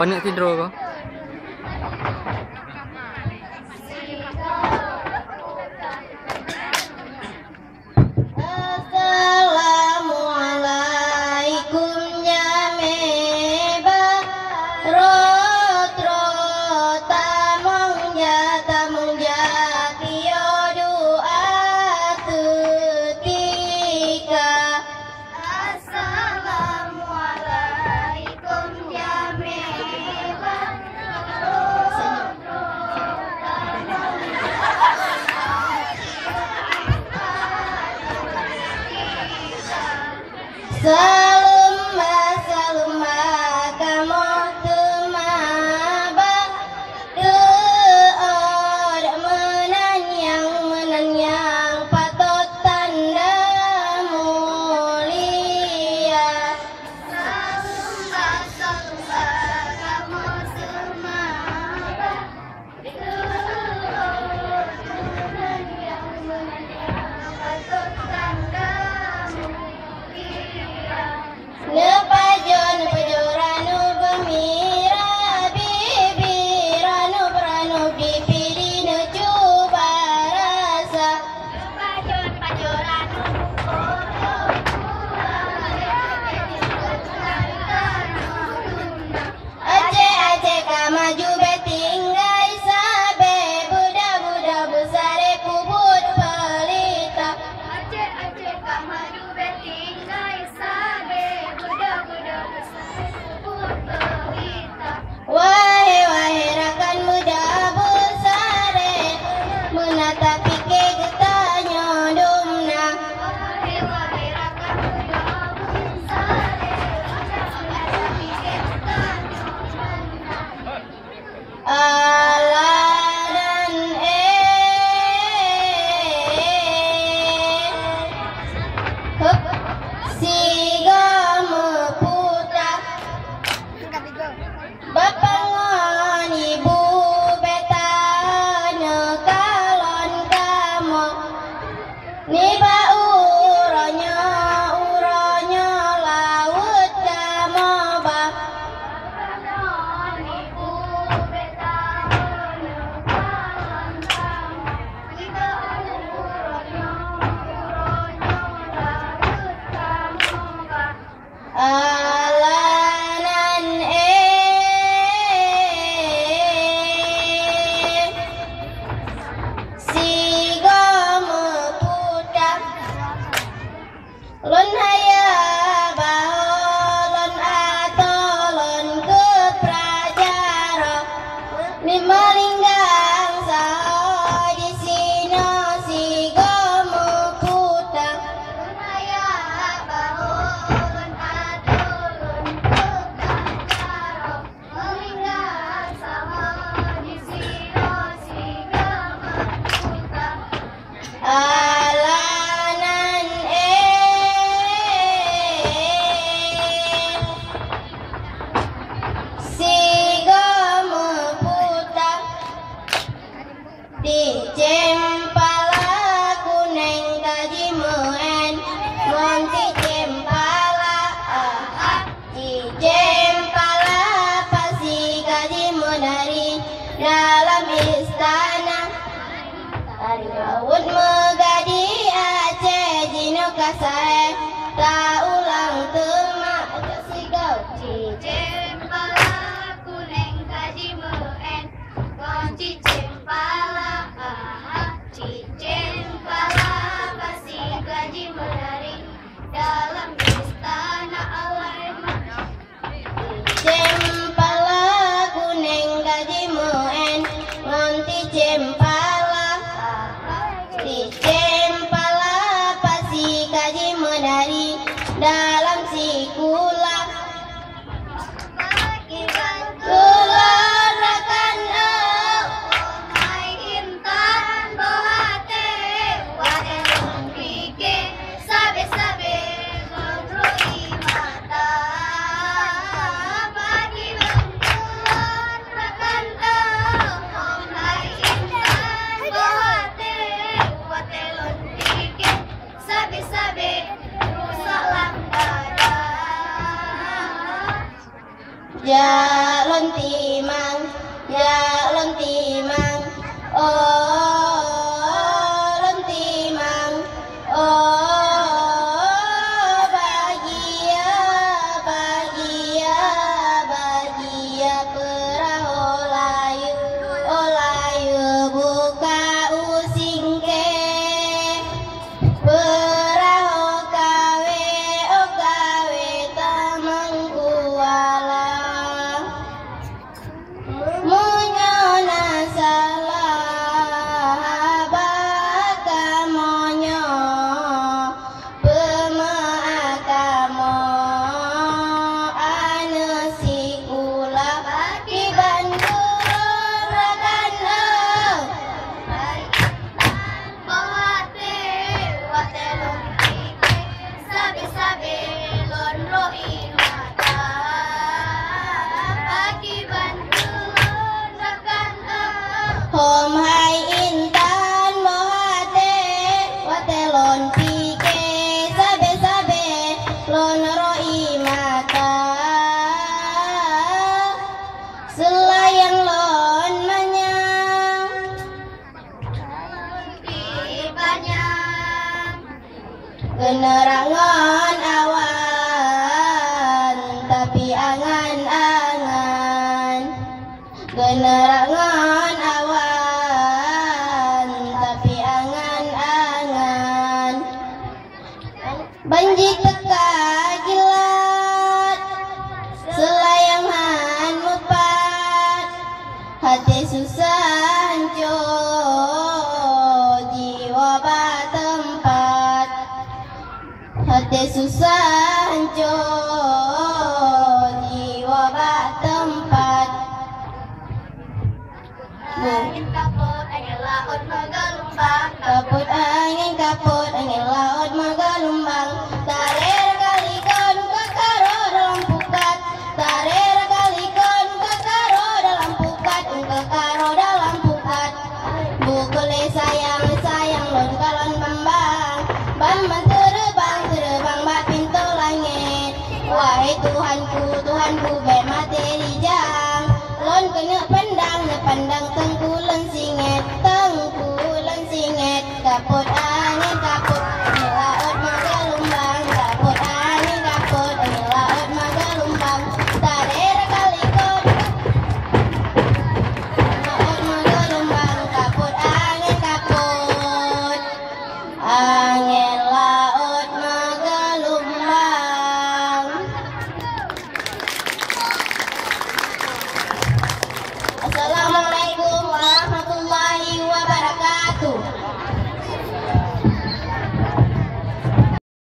Panik tidur ko. Cempala, jalon timang, jalon timang, oh lontimang, oh bahagia, bahagia, bahagia perahu layu, oh layu buka usingke, perahu kawe, oh kawe tamangkuala. Monyona salah baka monyo pemaakamo ane sikula bagi bantuan ragana bahate wate lontike sabe-sabe lon roi mata bagi bantuan ragana hom hai intan mohate wate lon pike sabe-sabe lon roi mata selayang lon manyang banyak kenerangan awan tapi angan-angan kenerangan awan tapi angan-angan banjir teka gilat selayang han mupat hati susah hancur jiwa batempat hati susah hancur jiwa batempat. Angin kaput angin laut menggelombang, kaput angin kaput angin laut menggelombang. Tarir kalikon kekaro dalam pukat, tarir kalikon kekaro dalam pukat, kekaro dalam pukat. Bukule sayang sayang lon kalon bambang, bambang terbang terbang bak pintu langit. Wahai Tuhanku Tuhanku be materi jang, lon kena pandang tengkulen sing